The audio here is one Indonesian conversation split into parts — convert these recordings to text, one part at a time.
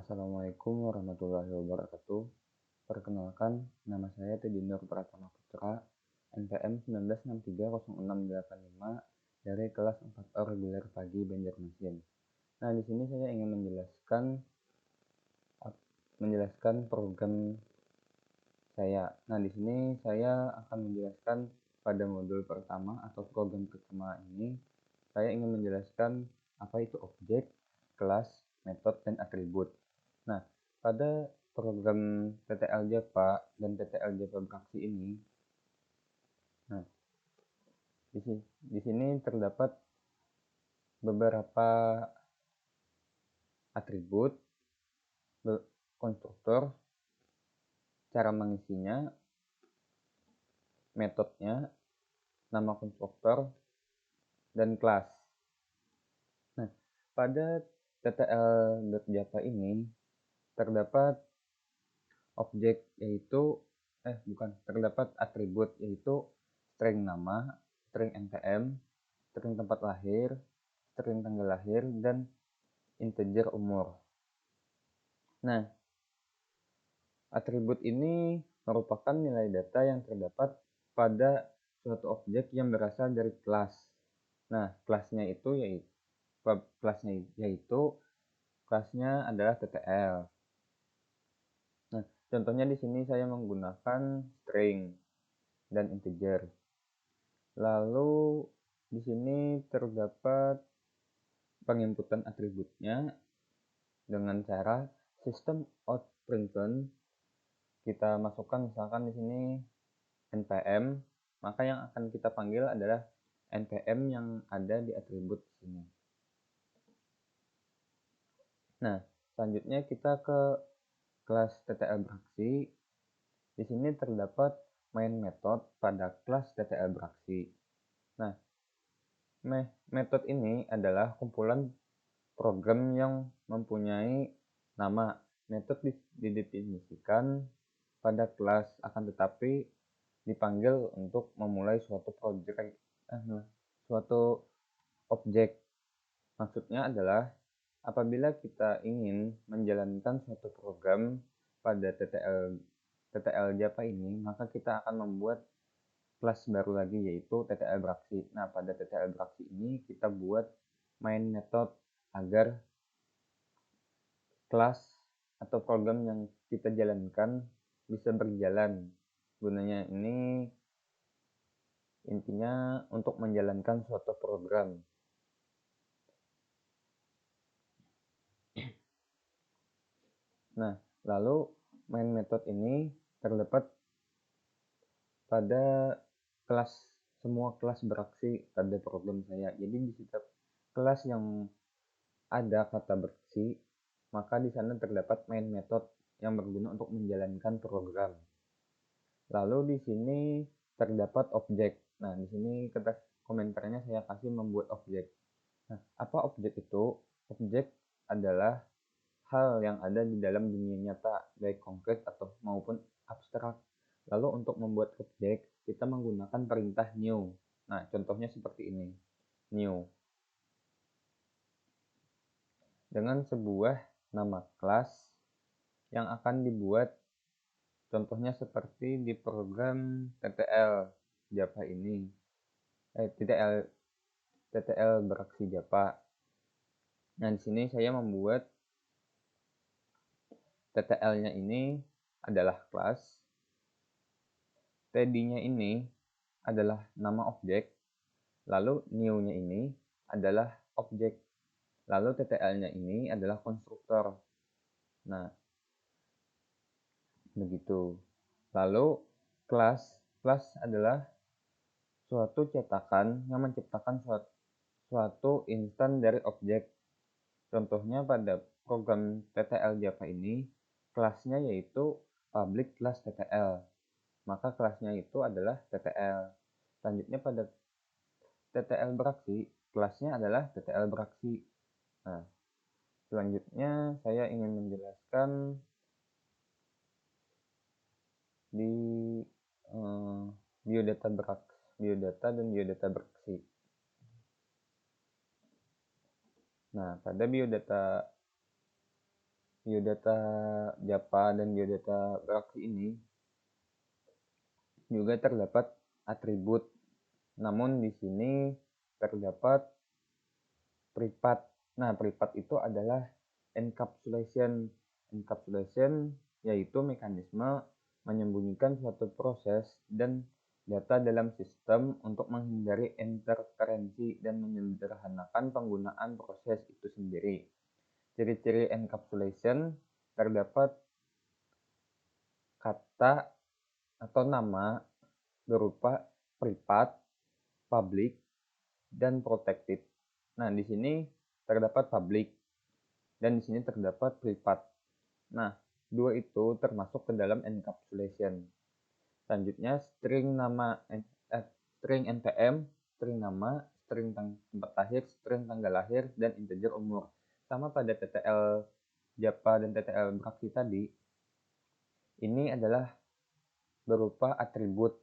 Assalamualaikum warahmatullahi wabarakatuh. Perkenalkan, nama saya Teddy Nur Pratama Putra, NPM 19630685 dari kelas 4 reguler pagi Banjarmasin. Nah, di sini saya ingin menjelaskan program saya. Nah, di sini saya akan menjelaskan pada modul pertama atau program pertama ini, saya ingin menjelaskan apa itu objek, kelas, metode, dan atribut. Nah, pada program TTL Java dan TTL Java Braksi ini, nah, di sini terdapat beberapa atribut, konstruktor, cara mengisinya, metodenya, nama konstruktor, dan kelas. Nah, pada TTL.java ini terdapat objek terdapat atribut yaitu string nama, string npm, string tempat lahir, string tanggal lahir, dan integer umur. Nah, atribut ini merupakan nilai data yang terdapat pada suatu objek yang berasal dari kelas. Nah, kelasnya adalah TTL. Nah, contohnya di sini saya menggunakan string dan integer. Lalu di sini terdapat penginputan atributnya dengan cara system out println. Kita masukkan misalkan di sini npm, maka yang akan kita panggil adalah npm yang ada di atribut sini. Nah, selanjutnya kita ke kelas TTL Braksi. Di sini terdapat main method pada kelas TTL Braksi. Nah, metode ini adalah kumpulan program yang mempunyai nama. Metode didefinisikan pada kelas, akan tetapi dipanggil untuk memulai suatu objek. Maksudnya adalah apabila kita ingin menjalankan suatu program pada TTL Java ini, maka kita akan membuat kelas baru lagi yaitu TTL Braksi. Nah, pada TTL Braksi ini kita buat main method agar kelas atau program yang kita jalankan bisa berjalan. Gunanya ini intinya untuk menjalankan suatu program. Nah, lalu main method ini terdapat pada semua kelas beraksi pada program saya. Jadi di setiap kelas yang ada kata beraksi, maka di sana terdapat main method yang berguna untuk menjalankan program. Lalu di sini terdapat objek. Nah, di sini komentarnya saya kasih membuat objek. Nah, apa objek itu? Objek adalah hal yang ada di dalam dunia nyata, baik konkret atau maupun abstrak. Lalu untuk membuat objek, kita menggunakan perintah new. Nah, contohnya seperti ini. New. Dengan sebuah nama kelas yang akan dibuat, contohnya seperti di program TTL Java ini. TTL Beraksi Java. Nah, di sini saya membuat TTL-nya ini adalah kelas, td-nya ini adalah nama objek, lalu new-nya ini adalah objek, lalu TTL-nya ini adalah konstruktor. Nah, begitu. Lalu kelas adalah suatu cetakan yang menciptakan suatu instan dari objek. Contohnya pada program TTL Java ini, kelasnya yaitu public class TTL. Maka kelasnya itu adalah TTL. Selanjutnya pada TTL Beraksi, kelasnya adalah TTL Beraksi. Nah, selanjutnya saya ingin menjelaskan di biodata dan biodata Beraksi. Nah, pada biodata biodata Japa dan biodata beraksi ini juga terdapat atribut, namun di sini terdapat privat. Nah, privat itu adalah encapsulation. Encapsulation yaitu mekanisme menyembunyikan suatu proses dan data dalam sistem untuk menghindari interferensi dan menyederhanakan penggunaan proses itu sendiri. Ciri-ciri encapsulation terdapat kata atau nama berupa privat, public, dan protected. Nah, di sini terdapat public dan di sini terdapat privat. Nah, dua itu termasuk ke dalam encapsulation. Selanjutnya string nama string npm, string nama, string tempat lahir, string tanggal lahir, dan integer umur. Sama pada TTL Japa dan TTL beraksi tadi, ini adalah berupa atribut.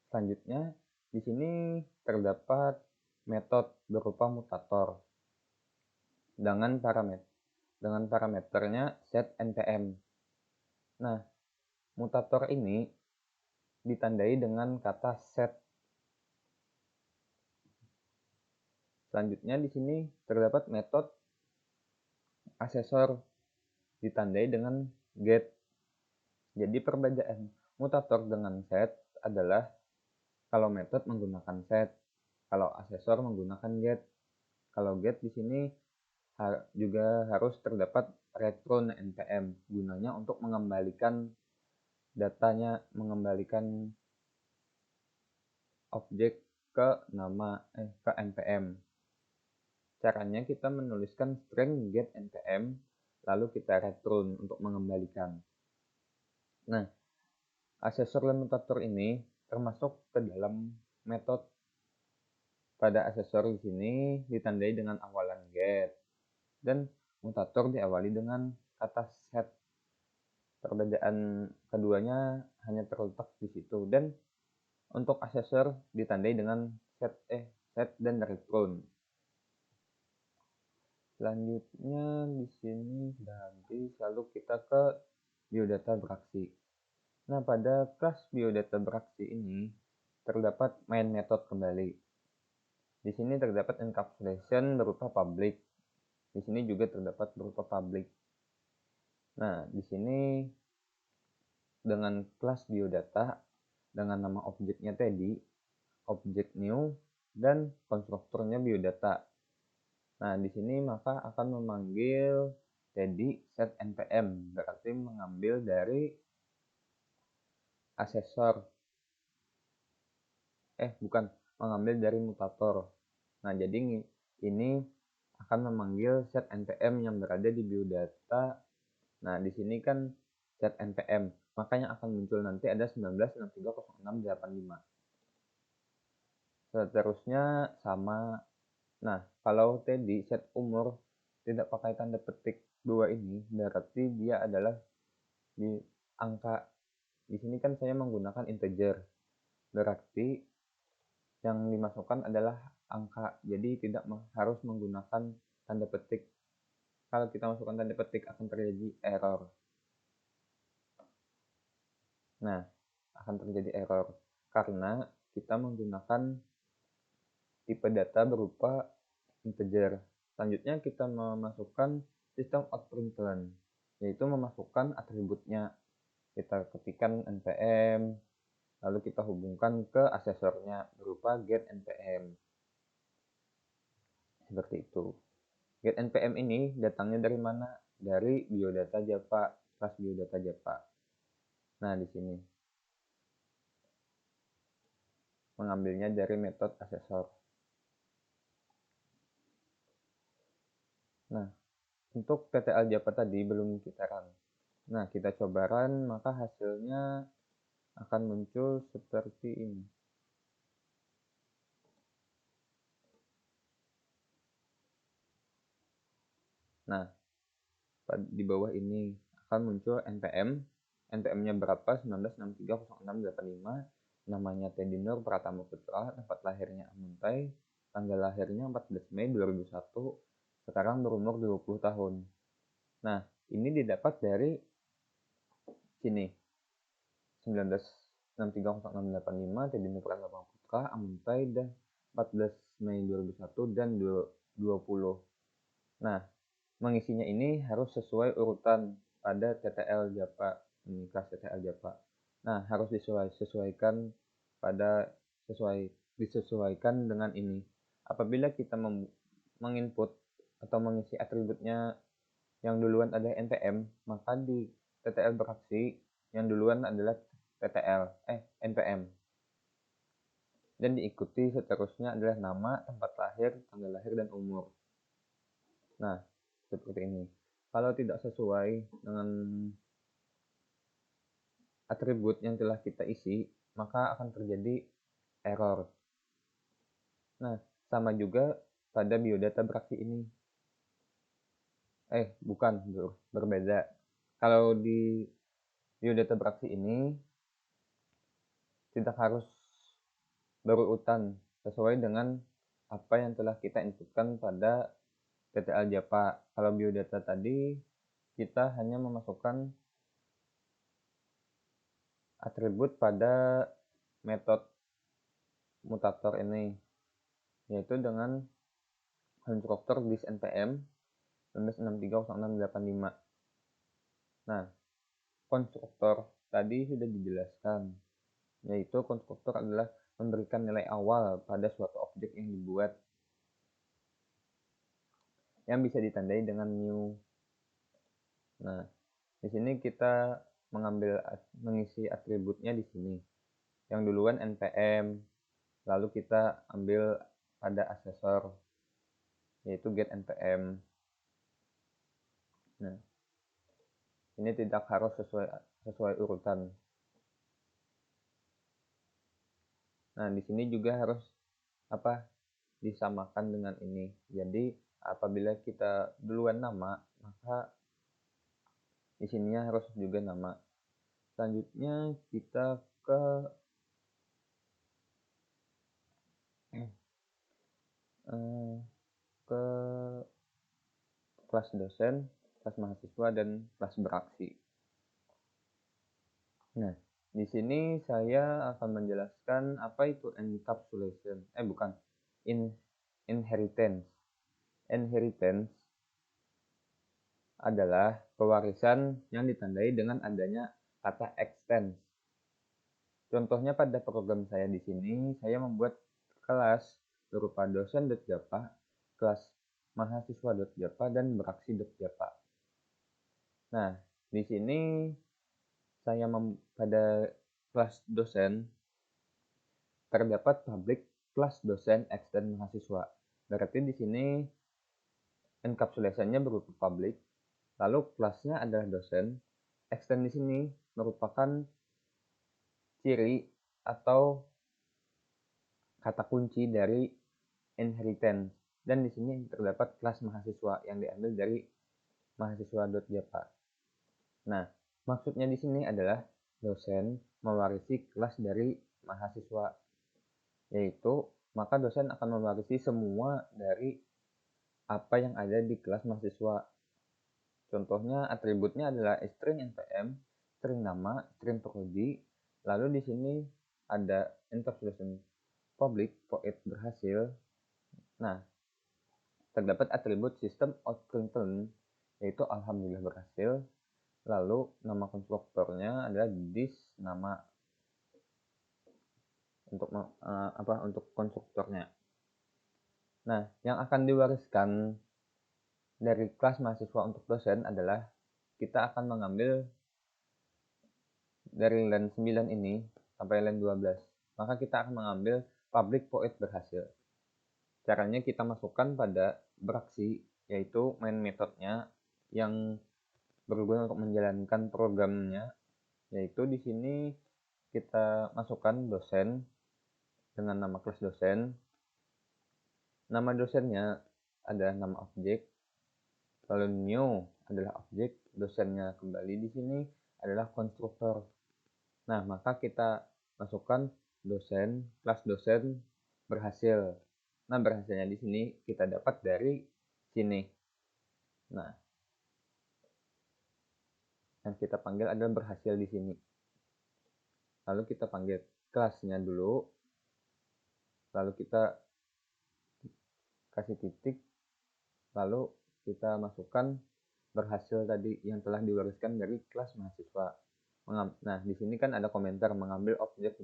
Selanjutnya di sini terdapat metode berupa mutator dengan parameternya set npm. Nah, mutator ini ditandai dengan kata set. Selanjutnya di sini terdapat metode asesor ditandai dengan get. Jadi perbedaan mutator dengan set adalah kalau metode menggunakan set, kalau asesor menggunakan get. Kalau get di sini juga harus terdapat return npm, gunanya untuk mengembalikan datanya, mengembalikan objek ke npm. Caranya kita menuliskan string get npm, lalu kita return untuk mengembalikan. Nah, asesor dan mutator ini termasuk ke dalam metode. Pada asesor di sini ditandai dengan awalan get dan mutator diawali dengan kata set. Perbedaan keduanya hanya terletak di situ, dan untuk asesor ditandai dengan set dan return. Selanjutnya di sini sudah habis, lalu kita ke biodata beraksi. Nah, pada kelas biodata beraksi ini terdapat main method kembali. Di sini terdapat encapsulation berupa public. Di sini juga terdapat berupa public. Nah, di sini dengan kelas biodata dengan nama objeknya tadi, objek new, dan konstruktornya biodata. Nah, di sini maka akan memanggil tadi set npm, berarti mengambil dari asesor. Mengambil dari mutator. Nah, jadi ini akan memanggil set npm yang berada di biodata. Nah, di sini kan set npm, makanya akan muncul nanti ada 19630685. Seterusnya sama. Nah, kalau tadi set umur tidak pakai tanda petik 2 ini, berarti dia adalah di angka. Di sini kan saya menggunakan integer, berarti yang dimasukkan adalah angka, jadi tidak harus menggunakan tanda petik. Kalau kita masukkan tanda petik akan terjadi error. Nah, akan terjadi error karena kita menggunakan tipe data berupa integer. Selanjutnya kita memasukkan sistem out println, yaitu memasukkan atributnya. Kita ketikkan npm, lalu kita hubungkan ke asesornya berupa get npm. Seperti itu. Get npm ini datangnya dari mana? Dari biodata Japa, kelas biodata Japa. Nah, di sini mengambilnya dari metode asesor. Nah, untuk TTL Japa tadi belum kita run. Nah, kita coba run, maka hasilnya akan muncul seperti ini. Nah, di bawah ini akan muncul npm. npm-nya berapa? 19630685. Namanya Teddy Nur Pratama Putra, tempat lahirnya Amuntai, tanggal lahirnya 14 Mei 2001, sekarang berumur 20 tahun. Nah, ini didapat dari sini 19630685 Teddy Nugraha Lapang Putra, Amuntai, dan 14 Mei 2001 dan 20. Nah, mengisinya ini harus sesuai urutan pada TTL Japa, ini kelas TTL Japa. Nah, harus disesuaikan disesuaikan dengan ini. Apabila kita menginput atau mengisi atributnya yang duluan adalah NPM, maka di TTL beraksi yang duluan adalah NPM. Dan diikuti seterusnya adalah nama, tempat lahir, tanggal lahir, dan umur. Nah, seperti ini. Kalau tidak sesuai dengan atribut yang telah kita isi, maka akan terjadi error. Nah, sama juga pada biodata beraksi ini. Bukan, berbeda. Kalau di biodata beraksi ini tidak harus berurutan sesuai dengan apa yang telah kita inputkan pada TTL Japa. Kalau biodata tadi kita hanya memasukkan atribut pada metode mutator ini, yaitu dengan konstruktor dis npm 19630685. Nah, konstruktor tadi sudah dijelaskan, yaitu konstruktor adalah memberikan nilai awal pada suatu objek yang dibuat, yang bisa ditandai dengan new. Nah, di sini kita mengisi atributnya di sini. Yang duluan npm, lalu kita ambil pada asesor, yaitu get npm. Nah, ini tidak harus sesuai urutan. Nah, di sini juga harus disamakan dengan ini. Jadi, apabila kita duluan nama, maka di sininya harus juga nama. Selanjutnya kita ke kelas dosen, kelas mahasiswa, dan kelas beraksi. Nah, di sini saya akan menjelaskan apa itu encapsulation. Inheritance. Inheritance adalah pewarisan yang ditandai dengan adanya kata extend. Contohnya pada program saya di sini, saya membuat kelas berupa dosen.japa, kelas mahasiswa.japa, dan beraksi.japa. Nah, di sini saya pada kelas dosen terdapat public kelas dosen extend mahasiswa. Berarti di sini encapsulation-nya berupa public, lalu kelasnya adalah dosen. Extend di sini merupakan ciri atau kata kunci dari inheritance, dan di sini terdapat kelas mahasiswa yang diambil dari mahasiswa.japa. Nah, maksudnya di sini adalah dosen mewarisi kelas dari mahasiswa, yaitu maka dosen akan mewarisi semua dari apa yang ada di kelas mahasiswa. Contohnya atributnya adalah string npm, string nama, string prodi, lalu di sini ada encapsulation public void berhasil. Nah, terdapat atribut system out println, yaitu alhamdulillah berhasil. Lalu nama konstruktornya adalah this nama untuk konstruktornya. Nah, yang akan diwariskan dari kelas mahasiswa untuk dosen adalah kita akan mengambil dari line 9 ini sampai line 12. Maka kita akan mengambil public void berhasil. Caranya kita masukkan pada beraksi, yaitu main metodenya yang berguna untuk menjalankan programnya, yaitu di sini kita masukkan dosen dengan nama kelas dosen. Nama dosennya adalah nama objek. Lalu new adalah objek, dosennya kembali di sini adalah konstruktor. Nah, maka kita masukkan dosen, kelas dosen berhasil. Nah, berhasilnya di sini kita dapat dari sini. Nah, Yang kita panggil adalah berhasil di sini. Lalu kita panggil kelasnya dulu, lalu kita kasih titik, lalu kita masukkan berhasil tadi yang telah diwariskan dari kelas mahasiswa. Nah, di sini kan ada komentar mengambil objek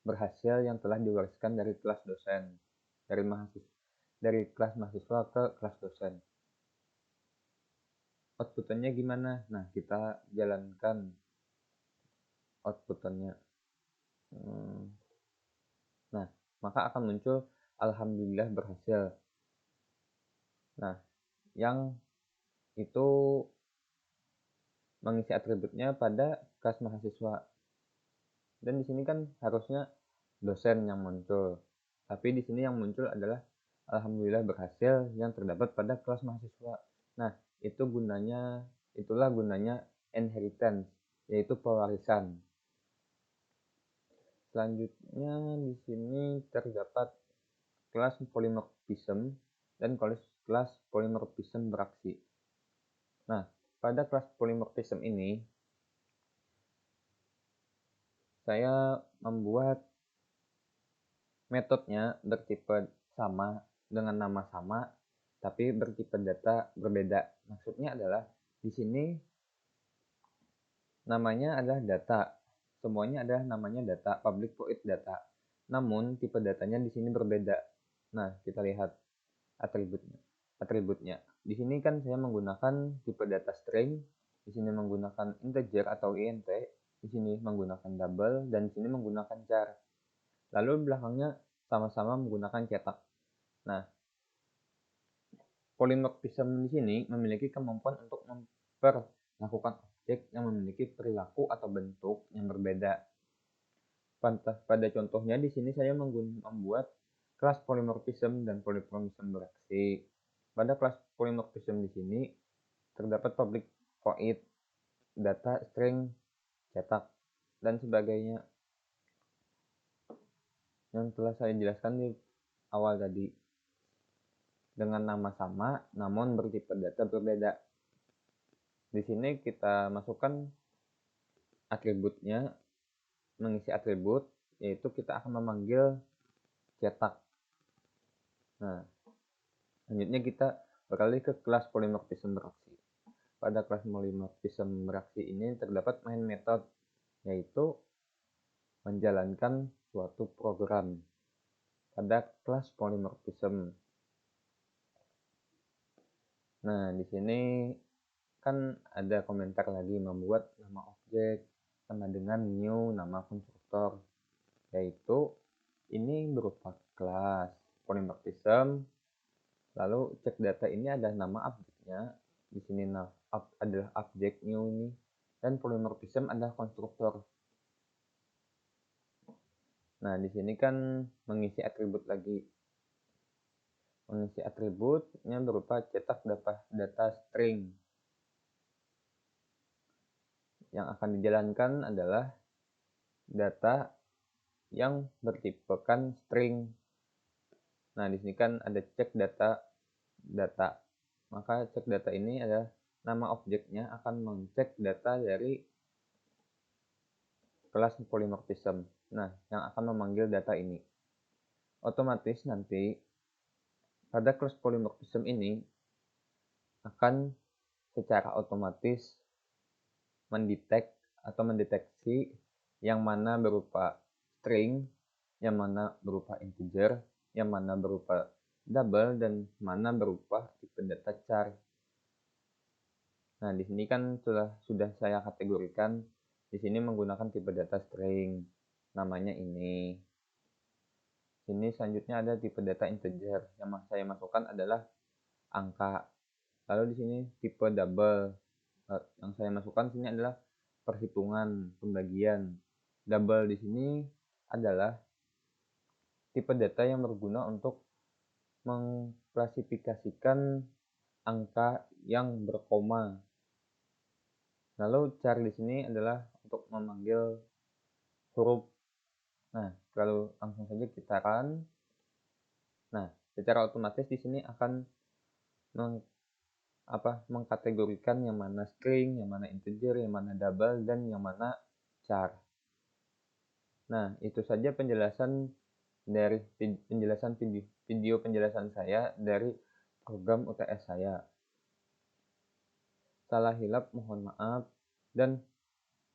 berhasil yang telah diwariskan dari kelas dosen, dari kelas mahasiswa ke kelas dosen. Outputnya gimana? Nah, kita jalankan outputnya. Nah, maka akan muncul alhamdulillah berhasil. Nah, yang itu mengisi atributnya pada kelas mahasiswa. Dan di sini kan harusnya dosen yang muncul. Tapi di sini yang muncul adalah alhamdulillah berhasil yang terdapat pada kelas mahasiswa. Nah, itulah gunanya inheritance, yaitu pewarisan. Selanjutnya di sini terdapat kelas polymorphism dan kelas polymorphism beraksi. Nah, pada kelas polymorphism ini saya membuat metodenya bertipe sama dengan nama sama tapi bertipe data berbeda. Maksudnya adalah di sini namanya adalah data. Semuanya adalah namanya data, public void data. Namun tipe datanya di sini berbeda. Nah, kita lihat atributnya. Di sini kan saya menggunakan tipe data string, di sini menggunakan integer atau int, di sini menggunakan double, dan di sini menggunakan char. Lalu belakangnya sama-sama menggunakan cetak. Nah, polymorphism di sini memiliki kemampuan untuk memperlakukan objek yang memiliki perilaku atau bentuk yang berbeda. Pada contohnya di sini saya membuat kelas polymorphism dan polymorphism beraksi. Pada kelas polymorphism di sini terdapat public void, data string, cetak, dan sebagainya yang telah saya jelaskan di awal tadi. Dengan nama sama, namun bertipe data berbeda. Di sini kita masukkan atributnya, mengisi atribut, yaitu kita akan memanggil cetak. Nah, selanjutnya kita beralih ke kelas polymorphism beraksi. Pada kelas polymorphism beraksi ini terdapat main method, yaitu menjalankan suatu program. Pada kelas polymorphism. Nah, di sini kan ada komentar lagi membuat nama objek sama dengan new nama konstruktor, yaitu ini berupa kelas polymorphism. Lalu cek data ini ada nama objeknya, di sini adalah objek new ini, dan polymorphism adalah konstruktor. Nah, di sini kan mengisi atribut lagi. Mengisi atributnya berupa cetak data string. Yang akan dijalankan adalah data yang bertipekan string. Nah, di sini kan ada cek data. Maka cek data ini adalah nama objeknya akan mengecek data dari kelas polymorphism. Nah, yang akan memanggil data ini. Otomatis nanti pada kelas polymorphism ini akan secara otomatis mendeteksi yang mana berupa string, yang mana berupa integer, yang mana berupa double, dan mana berupa tipe data char. Nah, di sini kan sudah saya kategorikan. Di sini menggunakan tipe data string. Namanya ini. Sini selanjutnya ada tipe data integer. Yang saya masukkan adalah angka. Lalu di sini tipe double. Yang saya masukkan sini adalah perhitungan, pembagian. Double di sini adalah tipe data yang berguna untuk mengklasifikasikan angka yang berkoma. Lalu char di sini adalah untuk memanggil huruf. Nah, kalau langsung saja kita run. Nah, secara otomatis di sini akan mengkategorikan yang mana string, yang mana integer, yang mana double, dan yang mana char. Nah, itu saja penjelasan dari video penjelasan saya dari program UTS saya. Salah hilap mohon maaf, dan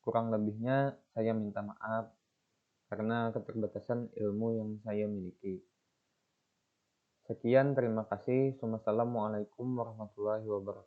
kurang lebihnya saya minta maaf karena keterbatasan ilmu yang saya miliki. Sekian, terima kasih. Wassalamualaikum warahmatullahi wabarakatuh.